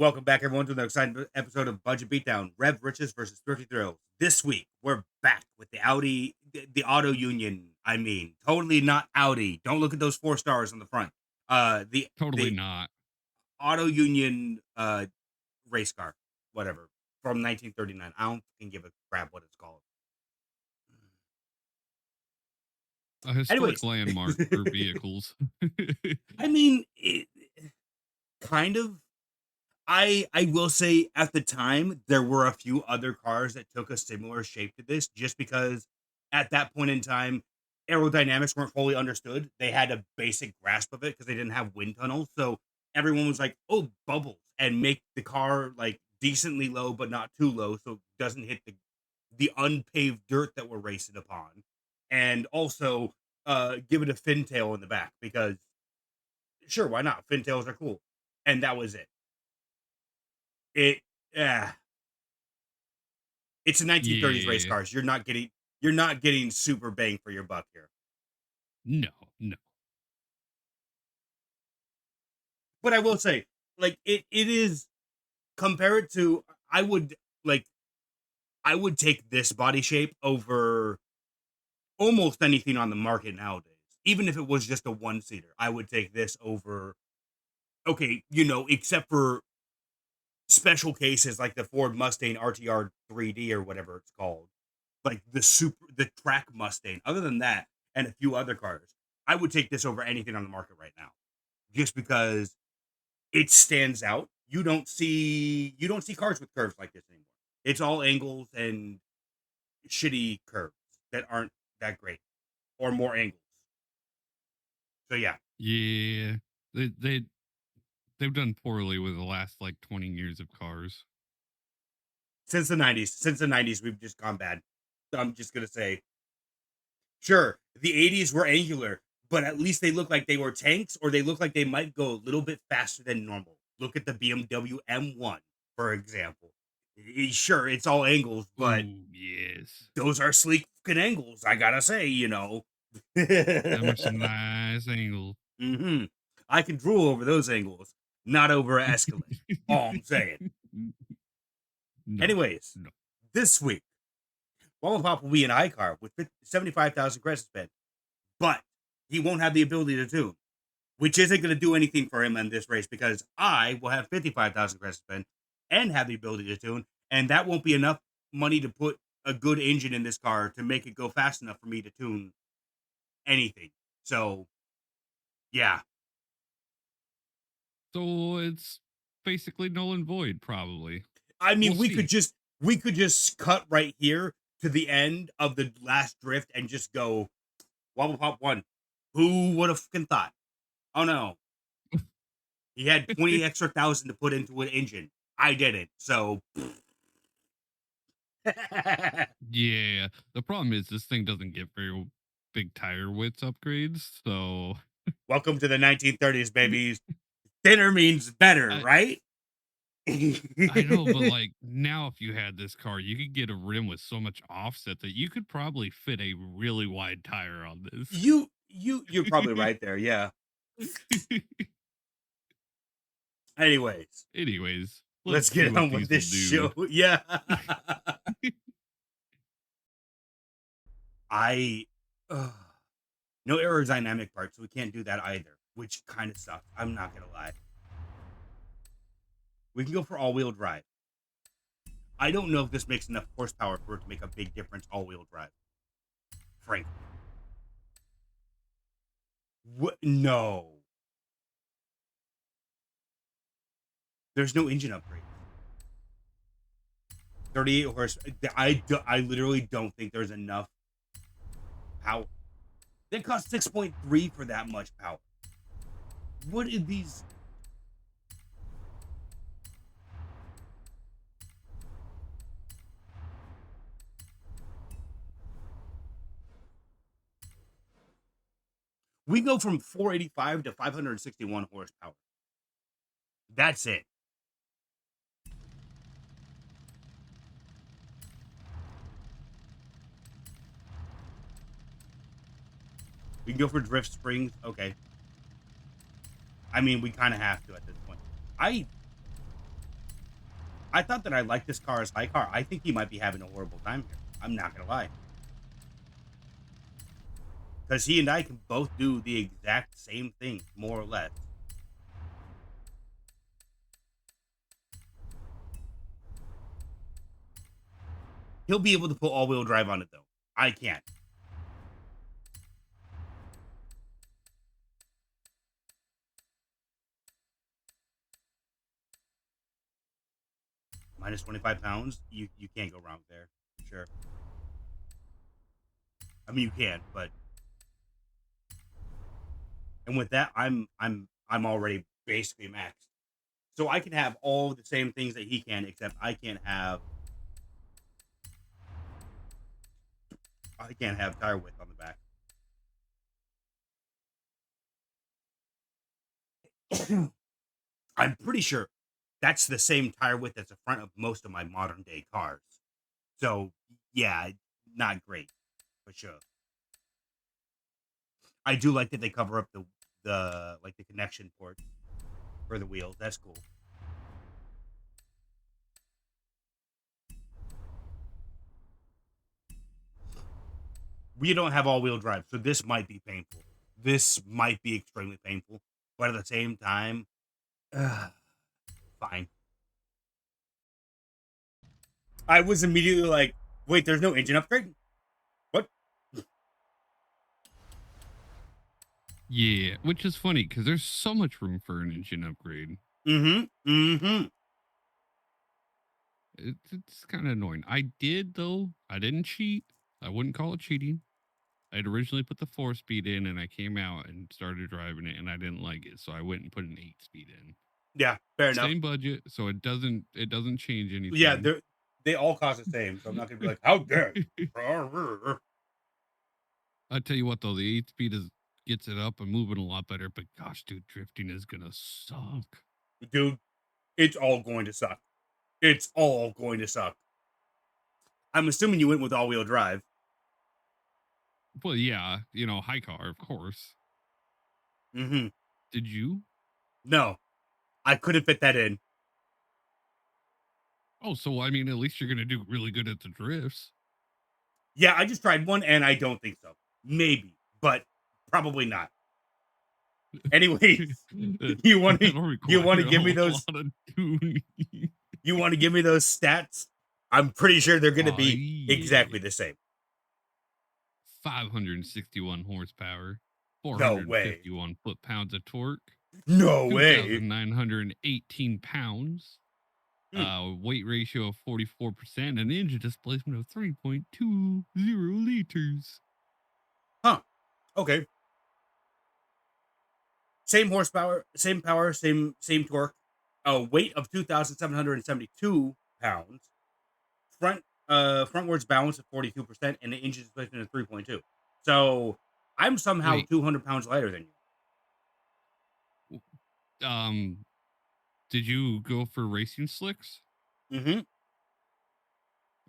Welcome back, everyone, to another exciting episode of Budget Beatdown, Revved Riches versus Thrifty Thrills. This week, we're back with the Auto Union. I mean, totally not Audi. Don't look at those 4 stars on the front. Totally The not. Auto Union race car, whatever, from 1939. I don't fucking give a crap what it's called. A historic Anyways, landmark for vehicles. I mean, kind of. I will say at the time there were a few other cars that took a similar shape to this, just because at that point in time aerodynamics weren't fully understood. They had a basic grasp of it because they didn't have wind tunnels. So everyone was like, "Oh, bubbles," and make the car like decently low but not too low so it doesn't hit the unpaved dirt that we're racing upon. And also give it a fin tail in the back because sure, why not? Fin tails are cool. And that was it. It yeah, it's a 1930s race Yeah. cars. You're not getting super bang for your buck here. No, no. But I will say, like it is compared to like I would take this body shape over almost anything on the market nowadays. Even if it was just a one seater, I would take this over except for special cases like the Ford Mustang RTR 3D or whatever it's called. Like the track Mustang. Other than that, and a few other cars, I would take this over anything on the market right now, just because it stands out. You don't see cars with curves like this anymore. It's all angles and shitty curves that aren't that great, or more angles. So yeah, Yeah. They've done poorly with the last like 20 years of cars. since the '90s, we've just gone bad. I'm just gonna say, sure, the '80s were angular, but at least they look like they were tanks, or they look like they might go a little bit faster than normal. Look at the BMW M1, for example. Sure, it's all angles, but Ooh, yes. those are sleek fucking angles. I gotta say, That much nice angle. hmm I can drool over those angles, not over Escalade. All I'm saying. No, Anyways, no. this week, Whopping will be an iCar with 75,000 credit spent, but he won't have the ability to tune, which isn't going to do anything for him in this race because I will have 55,000 credit spent and have the ability to tune, and that won't be enough money to put a good engine in this car to make it go fast enough for me to tune anything. So, yeah. So it's basically null and void, probably. I We'll mean, we could see. just we could just cut right here to the end of the last drift and just go Wobble Pop 1. Who would have fucking thought? Oh no. He had 20 extra thousand to put into an engine. I didn't. So Yeah. The problem is this thing doesn't get very big tire width upgrades, so welcome to the 1930s, babies. Thinner means better, I right? I know, but like now, if you had this car, you could get a rim with so much offset that you could probably fit a really wide tire on this. You're probably right there, yeah. Anyways, Anyways, let's let's see get what on with these will this do. show. Yeah. I no aerodynamic parts, so we can't do that either, which kind of sucks. I'm not gonna lie. We can go for all-wheel drive. I don't know if this makes enough horsepower for it to make a big difference all-wheel drive. Frankly. What? No. There's no engine upgrade. 38 horse. I literally don't think there's enough power. They cost 6.3 for that much power. What are these? We go from 485 to 561 horsepower. That's it. We can go for drift springs. Okay. I mean, we kind of have to at this point. I thought that I liked this car as high car. I think he might be having a horrible time here. I'm not gonna lie. Because he and I can both do the exact same thing, more or less. He'll be able to put all-wheel drive on it, though. I can't. Minus 25 pounds, you can't go wrong there. Sure. I mean, you can, but... And with that, I'm already basically maxed. So I can have all the same things that he can, except I can't have tire width on the back. I'm pretty sure that's the same tire width as the front of most of my modern day cars. So yeah, not great for sure. I do like that they cover up the like the connection port for the wheels. That's cool. We don't have all-wheel drive, so this might be painful. This might be extremely painful, but at the same time, fine. I was immediately like, wait, there's no engine upgrade? What? Yeah, which is funny because there's so much room for an engine upgrade. Mm-hmm. It's kind of annoying. I did, though. I didn't cheat. I wouldn't call it cheating. I'd originally put the 4-speed in, and I came out and started driving it, and I didn't like it, so I went and put an 8-speed in. Yeah, fair enough. Same budget, so it doesn't change anything. Yeah, they all cost the same, so I'm not gonna be like, how dare you? I tell you what, though, the 8-speed gets it up and moving a lot better. But gosh, dude, drifting is gonna suck. Dude, it's all going to suck. It's all going to suck. I'm assuming you went with all-wheel drive. Well, yeah, high car, of course. Mm-hmm. Did you? No, I couldn't fit that in. Oh, so I mean, at least you're gonna do really good at the drifts. Yeah, I just tried one, and I don't think so. Maybe, but probably not. Anyways, you want to give me those? You want to give me those stats? I'm pretty sure they're going to be yeah. exactly the same. 561 horsepower, No way. 451 foot-pounds of torque, No way. 2,918 pounds, weight ratio of 44%, and engine displacement of 3.20 liters. Huh. Okay. Same horsepower, same power, same torque. A weight of 2,772 pounds. Frontwards balance of 42%, and the engine displacement of 3.2. So I'm somehow 200 pounds lighter than you. Did you go for racing slicks? Mm-hmm.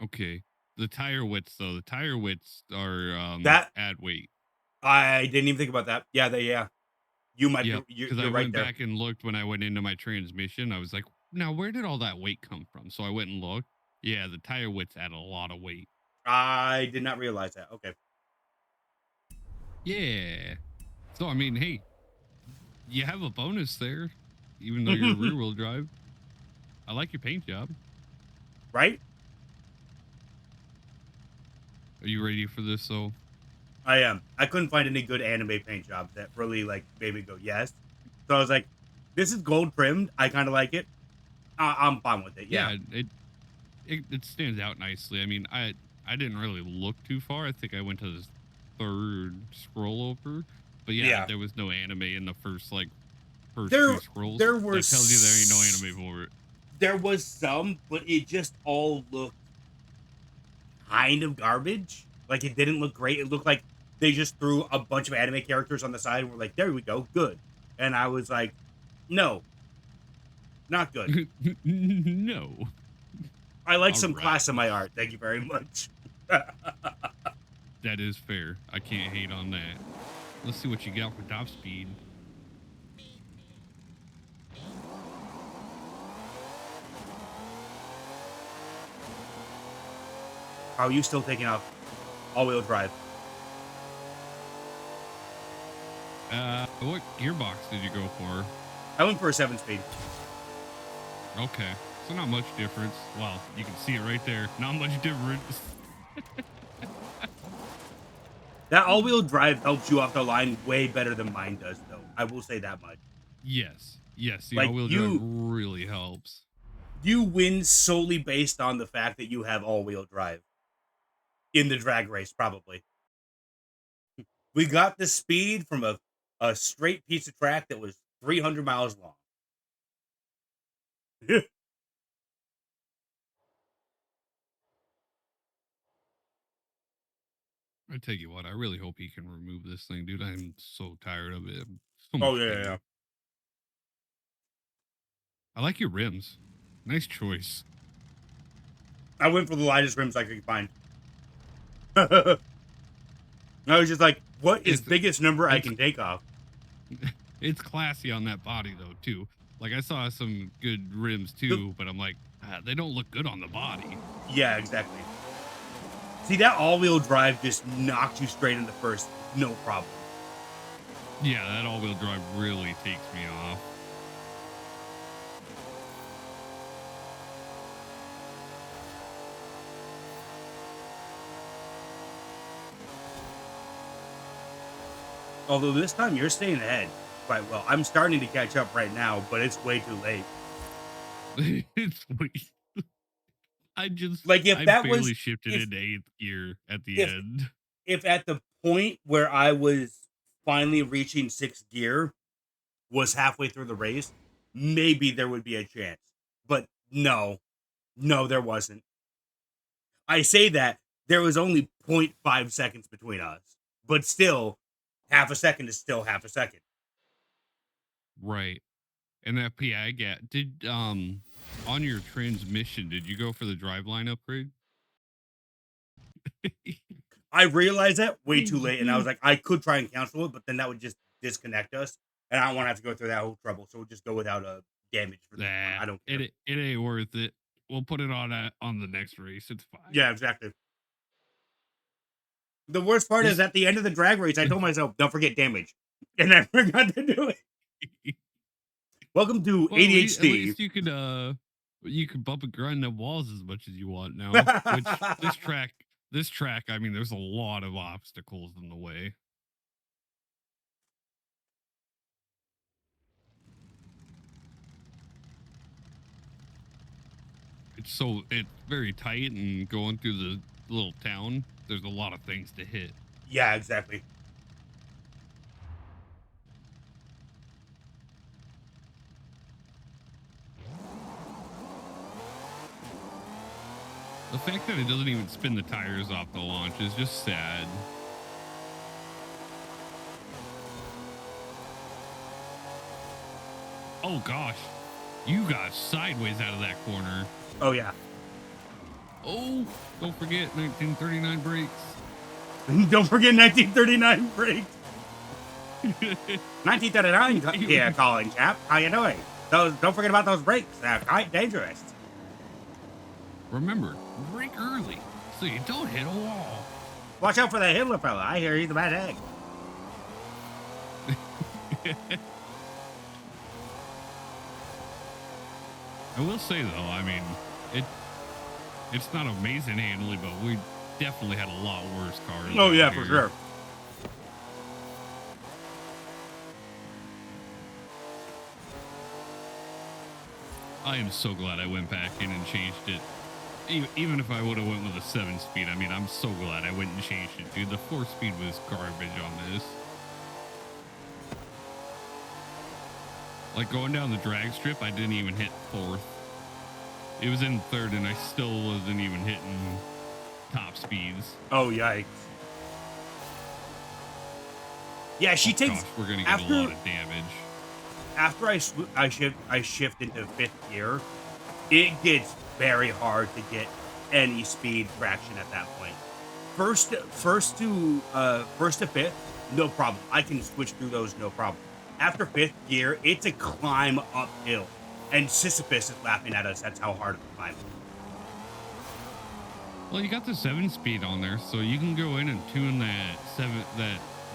Okay. The tire widths, though. The tire widths are that add weight. I didn't even think about that. Yeah. You might be. Because I went back and looked when I went into my transmission. I was like, now where did all that weight come from? So I went and looked. Yeah, the tire widths add a lot of weight. I did not realize that. Okay. Yeah. So I mean, hey, you have a bonus there, even though you're rear-wheel drive. I like your paint job. Right? Are you ready for this, though? I am. I couldn't find any good anime paint jobs that really, like, made me go, yes. So I was like, this is gold trimmed. I kind of like it. I'm fine with it. Yeah. It stands out nicely. I mean, I didn't really look too far. I think I went to the third scroll over. But yeah, there was no anime in the first two scrolls. There were that tells you there ain't no anime for it. There was some, but it just all looked kind of garbage. Like, it didn't look great. It looked like they just threw a bunch of anime characters on the side and were like, there we go, good. And I was like, no, not good. No. I like some class in my art. Thank you very much. That is fair. I can't hate on that. Let's see what you got for top speed. How are you still taking off all-wheel drive? What gearbox did you go for? I went for a 7-speed. Okay, so not much difference. Well, you can see it right there. Not much difference. That all-wheel drive helps you off the line way better than mine does, though. I will say that much. Yes, the Like, all-wheel drive really helps. You win solely based on the fact that you have all-wheel drive in the drag race, probably. We got the speed from a straight piece of track that was 300 miles long. I tell you what, I really hope he can remove this thing, dude. I'm so tired of it. So much Oh, yeah, pain. yeah. I like your rims. Nice choice. I went for the lightest rims I could find. I was just like, what is biggest number I can take off? It's classy on that body, though, too. Like, I saw some good rims, too, but I'm like, they don't look good on the body. Yeah, exactly. See, that all-wheel drive just knocked you straight in the first, no problem. Yeah, that all-wheel drive really takes me off. Although this time you're staying ahead quite well. I'm starting to catch up right now, but it's way too late. It's weird. I barely shifted into 8th gear at the end. If at the point where I was finally reaching 6th gear was halfway through the race, maybe there would be a chance. But no, there wasn't. I say that there was only 0.5 seconds between us, but still, half a second is still half a second. Right. And that PI gap, on your transmission, did you go for the driveline upgrade? I realized that way too late, and I was like, I could try and cancel it, but then that would just disconnect us, and I don't want to have to go through that whole trouble, so we'll just go without a damage for this one. I don't care. It ain't worth it. We'll put it on the next race. It's fine. Yeah, exactly. The worst part is at the end of the drag race, I told myself, don't forget damage, and I forgot to do it. Welcome to ADHD. At least you can bump and grind the walls as much as you want now. Which this track, I mean, there's a lot of obstacles in the way. It's very tight, and going through the little town, there's a lot of things to hit. Yeah, exactly. The fact that it doesn't even spin the tires off the launch is just sad. Oh gosh, you got sideways out of that corner. Oh yeah. Oh, don't forget 1939 brakes. Don't forget 1939 brakes. 1939, yeah, calling chap. How you doing? Don't forget about those brakes. They're quite dangerous. Remember, brake early so you don't hit a wall. Watch out for the Hitler fella. I hear he's a bad egg. I will say though, I mean, it's not amazing handling, but we definitely had a lot worse cars. Oh yeah, for sure. I am so glad I went back in and changed it. Even if I would have went with a 7-speed, I mean, I'm so glad I went and changed it, dude. The 4-speed was garbage on this. Like, going down the drag strip, I didn't even hit 4th. It was in 3rd, and I still wasn't even hitting top speeds. Oh, yikes. Yeah, she takes... Gosh, we're going to get a lot of damage. After I shift into 5th gear, it gets very hard to get any speed traction at that point. First to 5th, no problem. I can switch through those, no problem. After 5th gear, it's a climb uphill, and Sisyphus is laughing at us. That's how hard of a climb. Well, you got the 7-speed on there, so you can go in and tune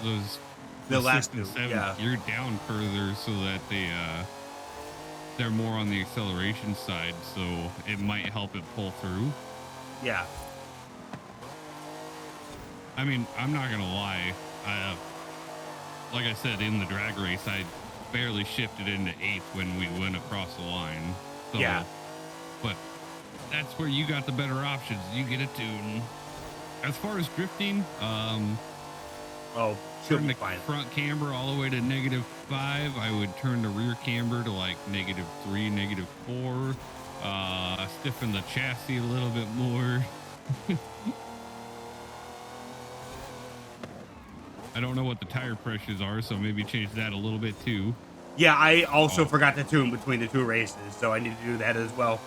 those The the last sixth and two, seventh yeah. gear down further so that they're more on the acceleration side, so it might help it pull through. Yeah. I mean, I'm not gonna lie. Like I said, in the drag race, I barely shifted into 8th when we went across the line. So, yeah. But that's where you got the better options. You get a tune. As far as drifting, turn the front camber all the way to -5. I would turn the rear camber to like -3, -4. Stiffen the chassis a little bit more. I don't know what the tire pressures are, so maybe change that a little bit too. Yeah, I also forgot to tune between the 2 races, so I need to do that as well.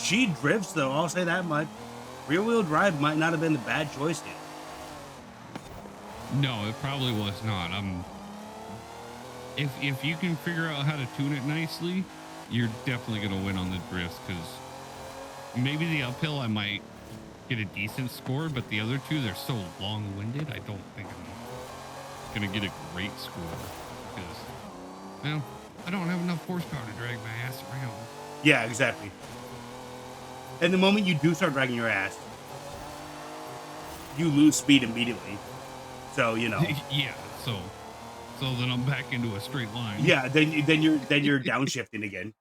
She drifts, though, I'll say that much. Rear-wheel drive might not have been the bad choice here. No, it probably was not. If you can figure out how to tune it nicely, you're definitely going to win on the drifts, because maybe the uphill I might get a decent score, but the other two, they're so long-winded, I don't think I'm going to get a great score, because, well, I don't have enough horsepower to drag my ass around. Yeah, exactly. And the moment you do start dragging your ass, you lose speed immediately. So, you know. Yeah, so then I'm back into a straight line. Yeah, then you're downshifting again.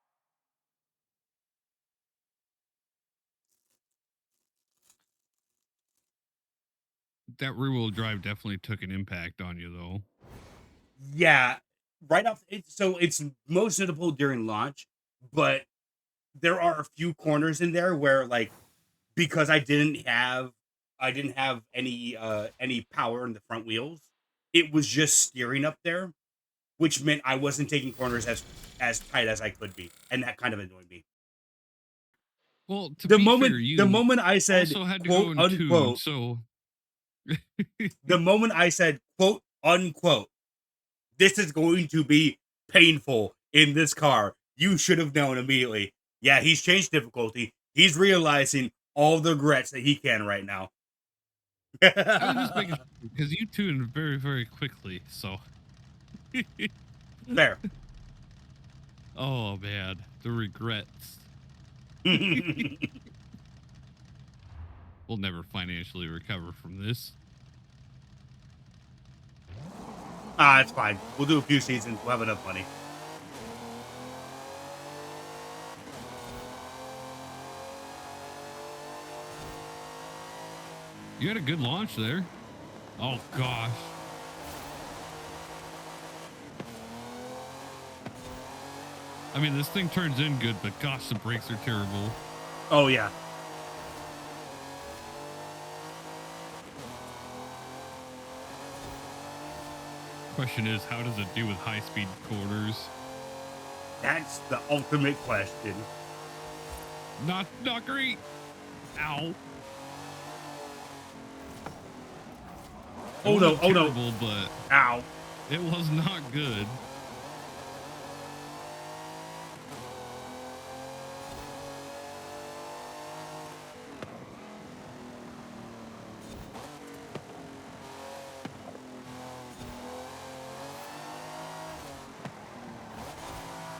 That rear-wheel drive definitely took an impact on you, though. Yeah, right off. It's most notable during launch, but there are a few corners in there where, like, because I didn't have any power in the front wheels, it was just steering up there, which meant I wasn't taking corners as tight as I could be, and that kind of annoyed me. Well, the moment I said also had to quote go in tune, unquote, so the moment I said quote unquote, this is going to be painful in this car, you should have known immediately. Yeah, he's changed difficulty. He's realizing all the regrets that he can right now. I was just making sure, because you tuned very, very quickly, so. There. Oh, man. The regrets. We'll never financially recover from this. It's fine. We'll do a few seasons. We'll have enough money. You had a good launch there. Oh, gosh. I mean, this thing turns in good, but gosh, the brakes are terrible. Oh, yeah. Question is, how does it do with high-speed corners? That's the ultimate question. Not great. Ow. Oh, no. Terrible, but ow. It was not good.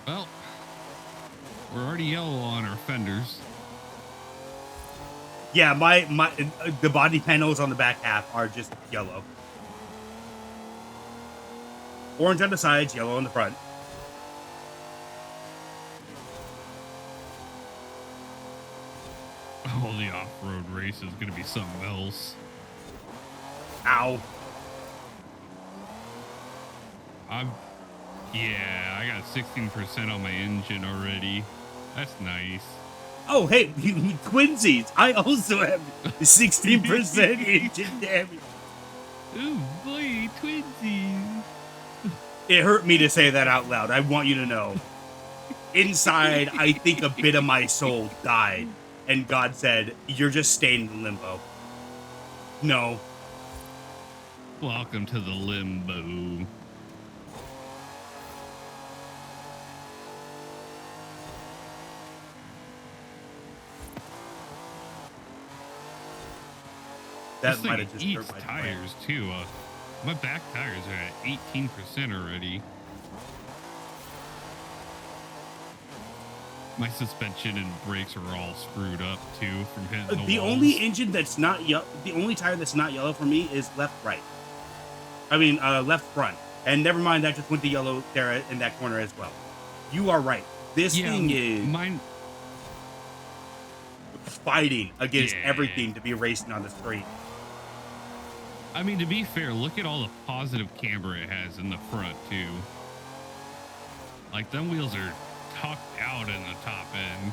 Well, we're already yellow on our fenders. Yeah, the body panels on the back half are just yellow. Orange on the sides, yellow on the front. Oh, the off-road race is going to be something else. Ow. Yeah, I got 16% on my engine already. That's nice. Oh, hey, twinsies. I also have 16% engine damage. Oh, boy, twinsies. It hurt me to say that out loud. I want you to know. Inside, I think a bit of my soul died. And God said, you're just staying in limbo. No. Welcome to the limbo. This That thing might have just eats hurt my brain. tires too. My back tires are at 18% already. My suspension and brakes are all screwed up too from hitting The walls. only engine that's not the only tire that's not yellow for me is left right. I mean, left front. And never mind, that just went to yellow there in that corner as well. You are right. This thing is mine fighting against Yeah. everything to be racing on the street. I mean, to be fair, look at all the positive camber it has in the front too. Like, them wheels are tucked out in the top end.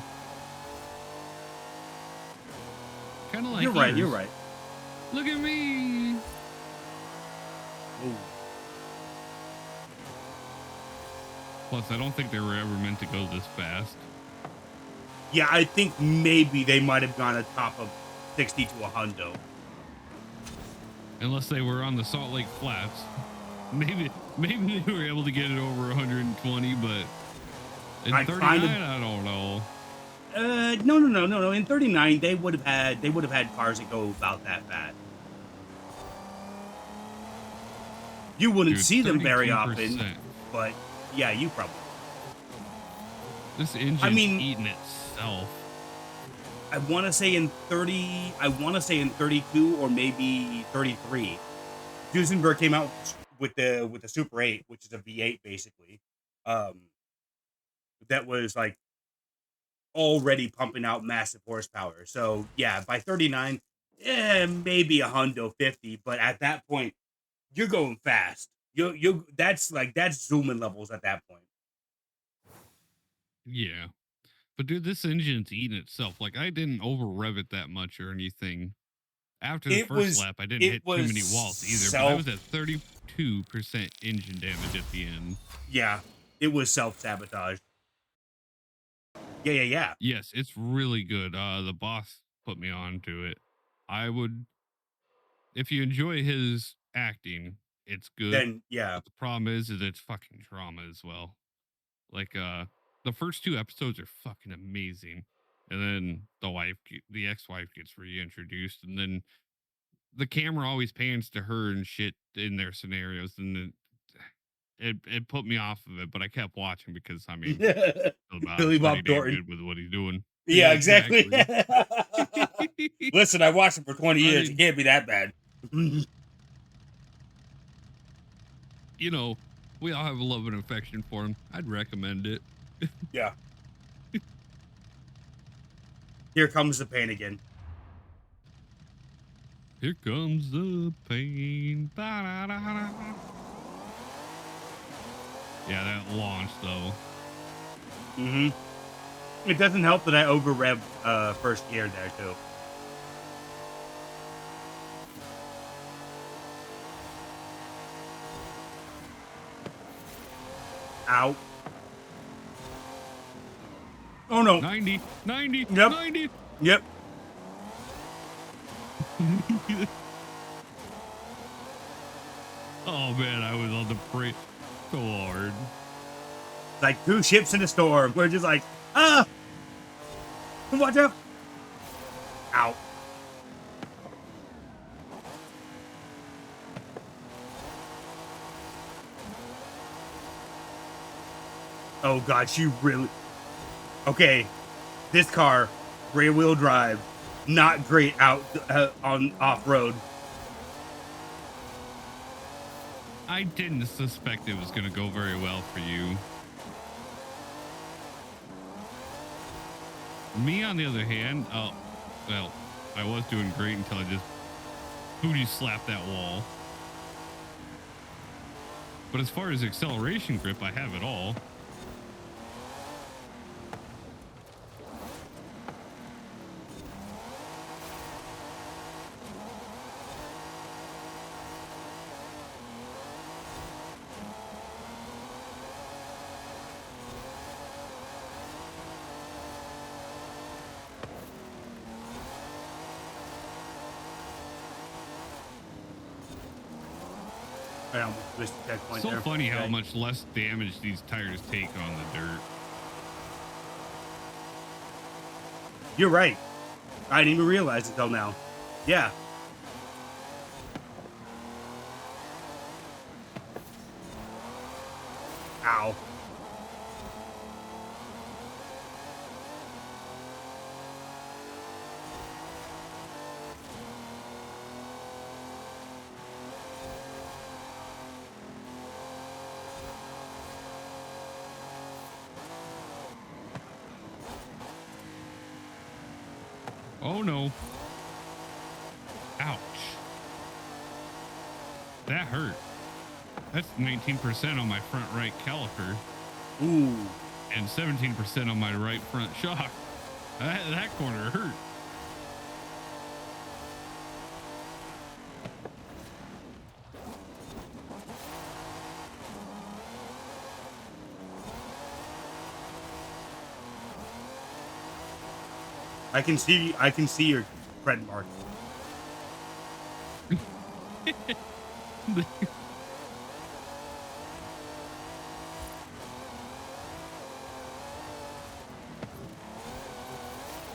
Kind of like You're right. yours. You're right. Look at me. Ooh. Plus, I don't think they were ever meant to go this fast. Yeah, I think maybe they might have gone a top of 60 to a hundo. Unless they were on the Salt Lake Flats. Maybe they were able to get it over 120, but in 39, I don't know. No. In 39, they would have had cars that go about that fast. You wouldn't see them very often, but yeah, you probably. This engine's eating itself. I want to say in 32 or maybe 33. Duesenberg came out with the Super 8, which is a V8 basically. That was like already pumping out massive horsepower. So yeah, by 39, maybe a Hundo 50, but at that point, you're going fast. That's zooming levels at that point. Yeah. But dude, this engine's eating itself. Like, I didn't over rev it that much or anything. After the first lap, I didn't hit too many walls either, but I was at 32% engine damage at the end. Yeah, it was self-sabotage. Yeah. Yes, it's really good. The boss put me on to it. I would, if you enjoy his acting, it's good. Then yeah. But the problem is it's fucking drama as well. Like, the first 2 episodes are fucking amazing, and then the ex-wife gets reintroduced, and then the camera always pans to her and shit in their scenarios, and then it put me off of it, but I kept watching because I mean, Billy Bob pretty damn Thornton good with what he's doing. Yeah, exactly. Listen, I watched it for 20 years. It can't be that bad. You know, we all have a love and affection for him. I'd recommend it. Yeah. Here comes the pain again. Here comes the pain. Ba-da-da-da. Yeah, that launch though. It doesn't help that I over revved first gear there too. Ow. Oh no. 90. Yep. 90. Yep. Oh man, I was on the brake so hard. Like 2 ships in a storm. We're just like, watch out. Ow. Oh god, she really. Okay, this car, rear wheel drive, not great out on off road. I didn't suspect it was going to go very well for you. Me, on the other hand, well, I was doing great until I just booty slapped that wall. But as far as acceleration grip, I have it all. I almost missed the checkpoint So there. funny how Okay. much less damage these tires take on the dirt. You're right. I didn't even realize until now. Yeah. Ow. Oh no. Ouch. That hurt. That's 19% on my front right caliper. Ooh. And 17% on my right front shock. That corner hurt. I can see your tread mark.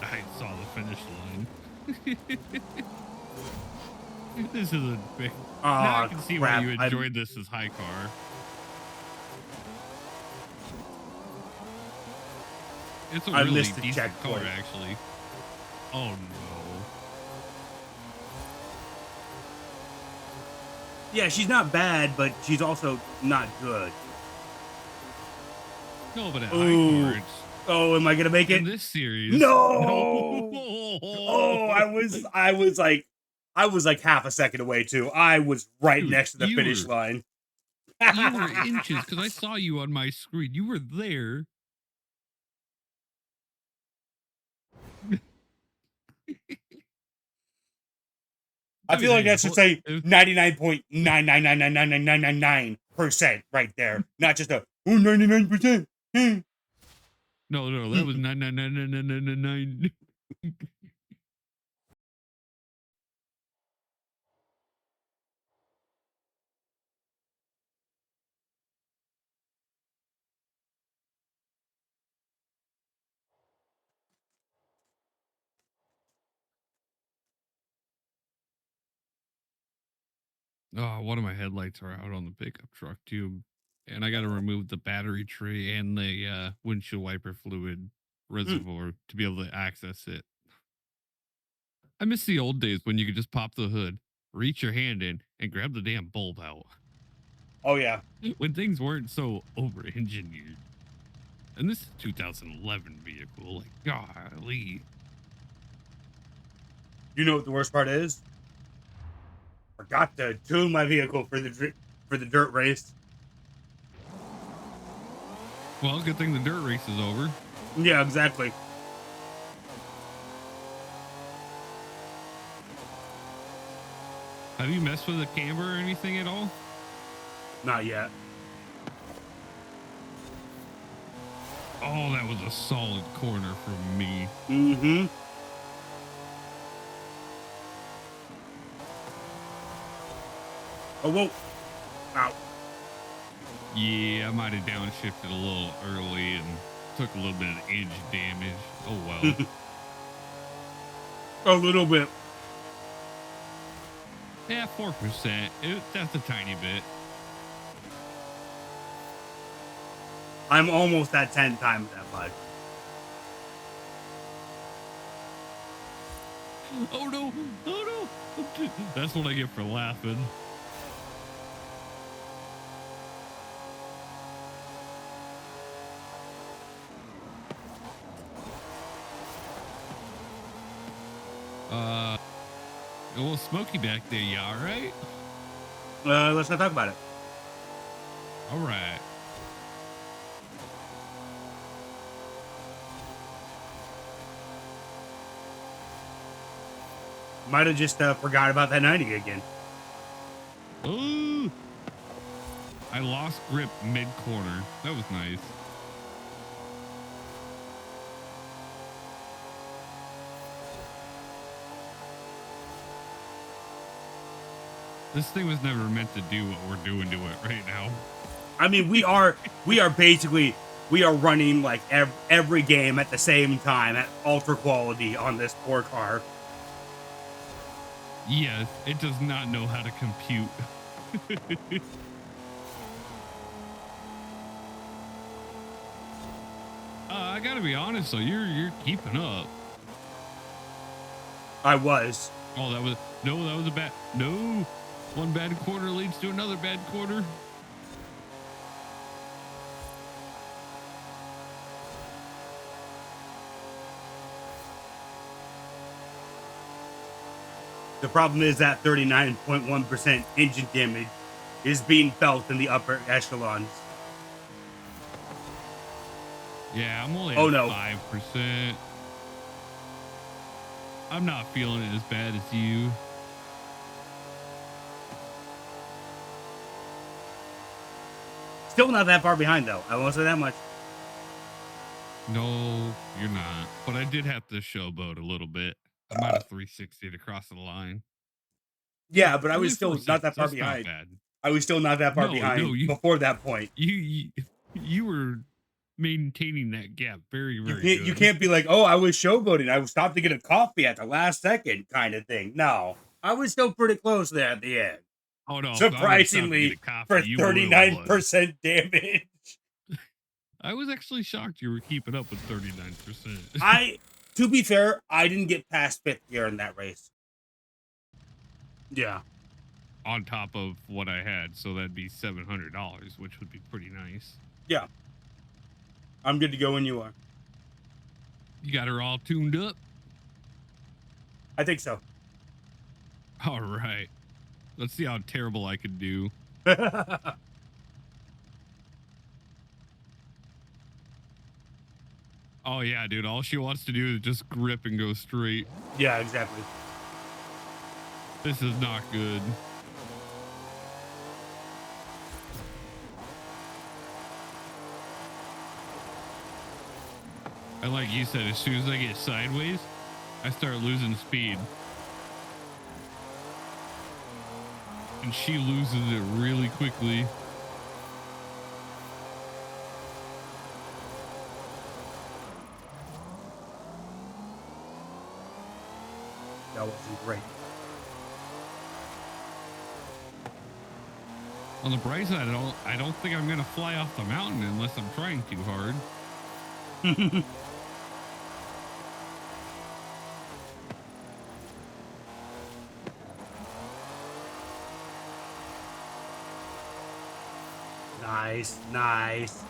I saw the finish line. This isn't big. Now I can see why Crap. you enjoyed this as high car. It's a I really missed the decent car, checkpoint. actually. Oh no. Yeah, she's not bad, but she's also not good. No, but at Ooh. high car, it's Oh, am I gonna make it? in this series. No. No. Oh, I was like half a second away too. I was right Dude, next to the finish line. You were inches because I saw you on my screen. You were there. I feel like Hey, that should say 99.999999999% right there, not just a 99%. No, that was 9999999. Oh, one of my headlights are out on the pickup truck too, and I got to remove the battery tray and the windshield wiper fluid reservoir to be able to access it. I miss the old days when you could just pop the hood, reach your hand in, and grab the damn bulb out. Oh yeah. When things weren't so over-engineered. And this is 2011 vehicle. Like, golly. You know what the worst part is? Forgot to tune my vehicle for the dirt race. Well, good thing the dirt race is over. Yeah, exactly. Have you messed with the camber or anything at all? Not yet. Oh, that was a solid corner from me. Mm-hmm. Oh, whoa. Ow. Yeah, I might have downshifted a little early and took a little bit of edge damage. Oh, A well. little bit. Yeah, 4%. That's a tiny bit. I'm almost at 10 times that much. Oh, no. Oh, no. That's what I get for laughing. A little smoky back there, you all right? Let's not talk about it. All right. Might have just forgot about that 90 again. Ooh. I lost grip mid-corner. That was nice. This thing was never meant to do what we're doing to it right now. I mean, we are basically running like every game at the same time at ultra quality on this poor car. Yes, it does not know how to compute. I gotta be honest though, you're keeping up. I was. Oh, that was a bad. No, one bad quarter leads to another bad quarter. The problem is that 39.1% engine damage is being felt in the upper echelons. Yeah, I'm only at no. 5%. I'm not feeling it as bad as you. Still not that far behind, though. I won't say that much. No, you're not. But I did have to showboat a little bit. I'm out of 360 to cross the line. Yeah, but I was still not that far behind. Not bad. I was still not that far behind before that point. You were maintaining that gap very good. You can't be like, oh, I was showboating. I stopped to get a coffee at the last second kind of thing. No, I was still pretty close there at the end. Oh no! Surprisingly, for 39% damage. I was actually shocked you were keeping up with 39%. To be fair, I didn't get past 5th gear in that race. Yeah. On top of what I had, so that'd be $700, which would be pretty nice. Yeah. I'm good to go when you are. You got her all tuned up? I think so. All right. Let's see how terrible I can do. Oh, yeah, dude. All she wants to do is just grip and go straight. Yeah, exactly. This is not good. And like you said, as soon as I get sideways, I start losing speed. And she loses it really quickly. That wasn't great. On the bright side, I don't think I'm gonna fly off the mountain unless I'm trying too hard. Nice.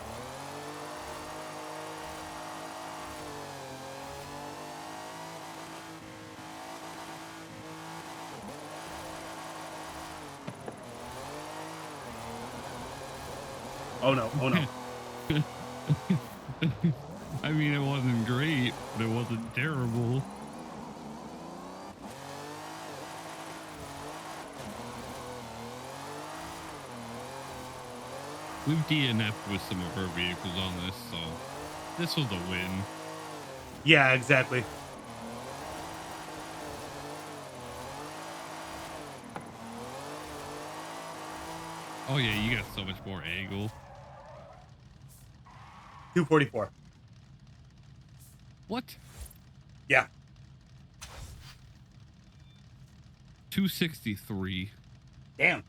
Oh no. I mean, it wasn't great, but it wasn't terrible. We've DNF'd with some of our vehicles on this, so this was a win. Yeah, exactly. Oh yeah, you got so much more angle. 244. What? Yeah. 263. Damn.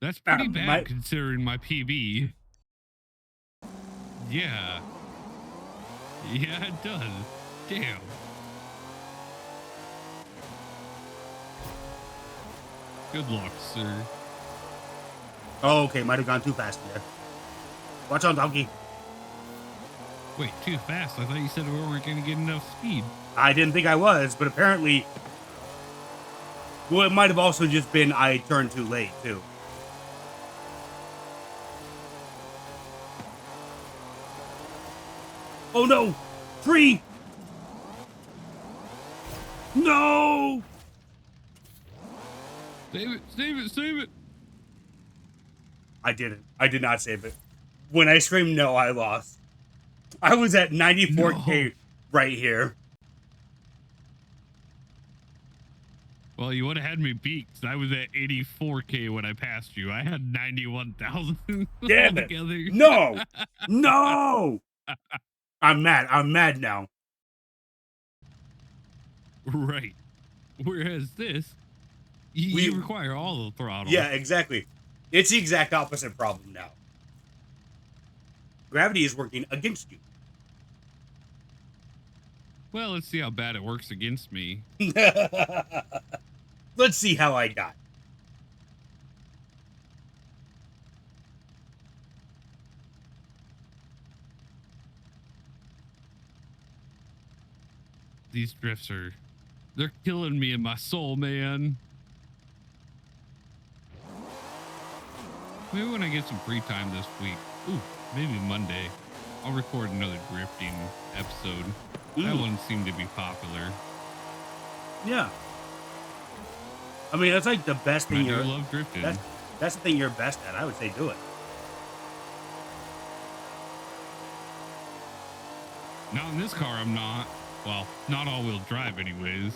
That's pretty bad considering my PB. Yeah. Yeah, it does. Damn. Good luck, sir. Oh, okay. Might have gone too fast there. Watch out, donkey. Wait, too fast? I thought you said we weren't going to get enough speed. I didn't think I was, but apparently... Well, it might have also just been I turned too late, too. Oh, no! Tree! No! Save it! I didn't. I did not save it. When I screamed no, I lost. I was at 94K right here. Well, you would have had me beat because I was at 84K when I passed you. I had 91,000 Damn it. altogether. No. No. I'm mad. I'm mad now. Right. Whereas this, you require all the throttle. Yeah, exactly. It's the exact opposite problem now. Gravity is working against you. Well, let's see how bad it works against me. Let's see how I die. These drifts they're killing me in my soul, man. Maybe when I get some free time this week, maybe Monday, I'll record another drifting episode. That one seemed to be popular. Yeah. I mean, that's like the best thing. I love drifting. That's the thing you're best at. I would say do it. Not in this car, I'm not. Well, not all-wheel drive anyways.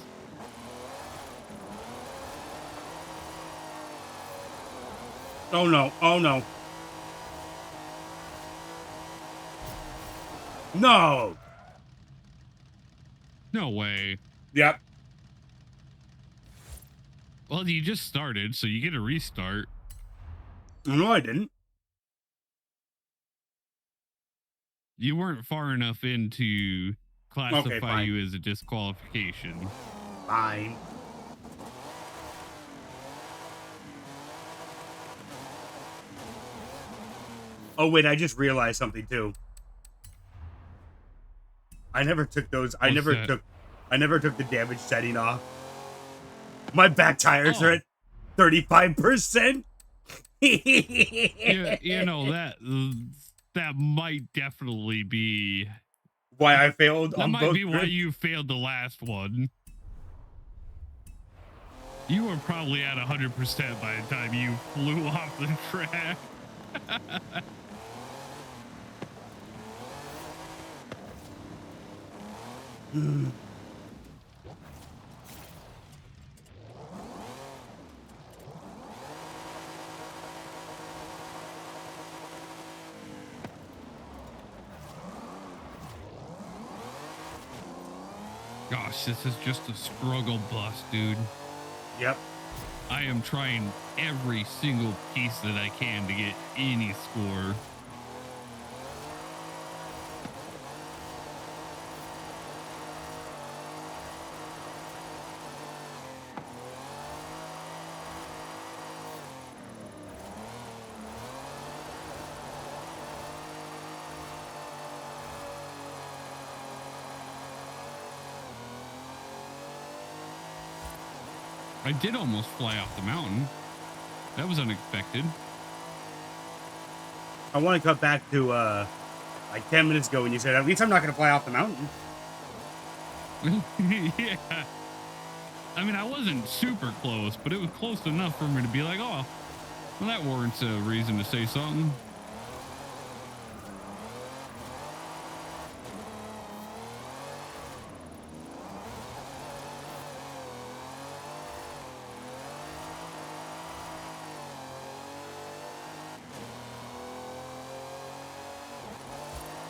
Oh, no. Oh, no. No. No way. Yep. Well, you just started, so you get a restart. No, I didn't. You weren't far enough in to classify you as a disqualification. Fine. Oh, wait, I just realized something, too. I never took those. I never took the damage setting off. My back tires are at 35%. You know, that might definitely be why I failed that on might both be why you failed the last one. You were probably at 100% by the time you flew off the track. Gosh, this is just a struggle bus, dude. Yep. I am trying every single piece that I can to get any score. I did almost fly off the mountain. That was unexpected. I want to cut back to like 10 minutes ago when you said, at least I'm not going to fly off the mountain. Yeah. I mean, I wasn't super close, but it was close enough for me to be like, oh, well, that warrants a reason to say something.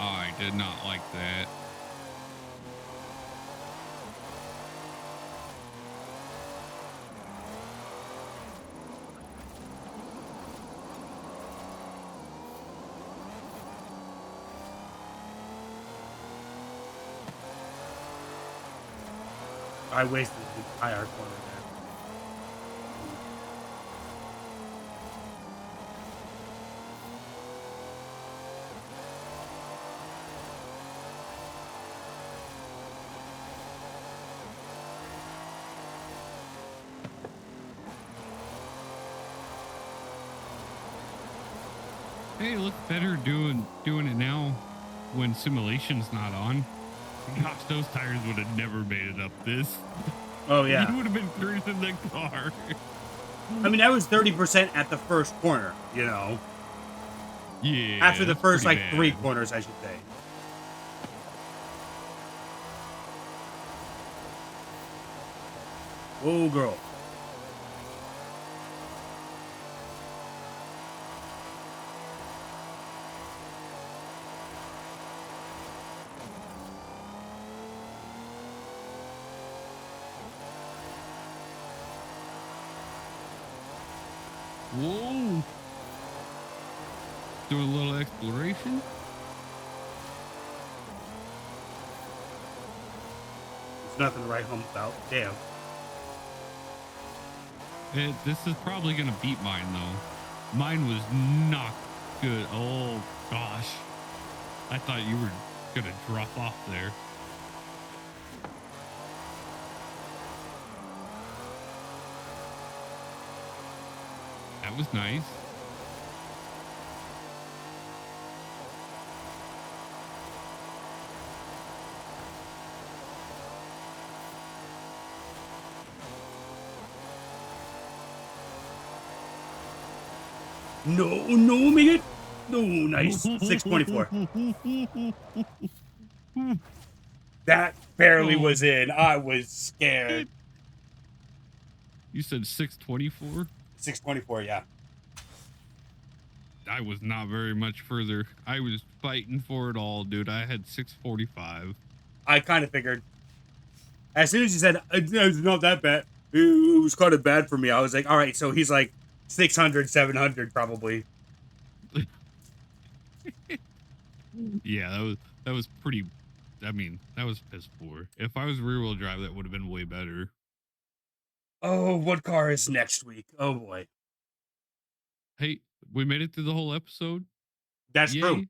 I did not like that. I wasted the entire corner there. Hey, look better doing it now when simulation's not on. Gosh, those tires would have never made it up this. Oh, yeah. You would have been cruising the car. I mean, that was 30% at the first corner, you know? Yeah. After the first, like, bad. 3 corners, I should say. Oh, girl. Whoa. Do a little exploration. There's nothing to write home about. Damn. This is probably going to beat mine, though. Mine was not good. Oh, gosh. I thought you were going to drop off there. That was nice. No, no, make it. No, nice. 624. That barely was in. I was scared. You said 624? 624, yeah. I was not very much further. I was fighting for it all, dude. I had 645. I kind of figured. As soon as you said it's not that bad, it was kind of bad for me. I was like, all right, so he's like 600, 700 probably. Yeah, that was pretty. I mean, that was piss poor. If I was rear wheel drive, that would have been way better. Oh, what car is next week? Oh boy. Hey, we made it through the whole episode. That's true. Yay.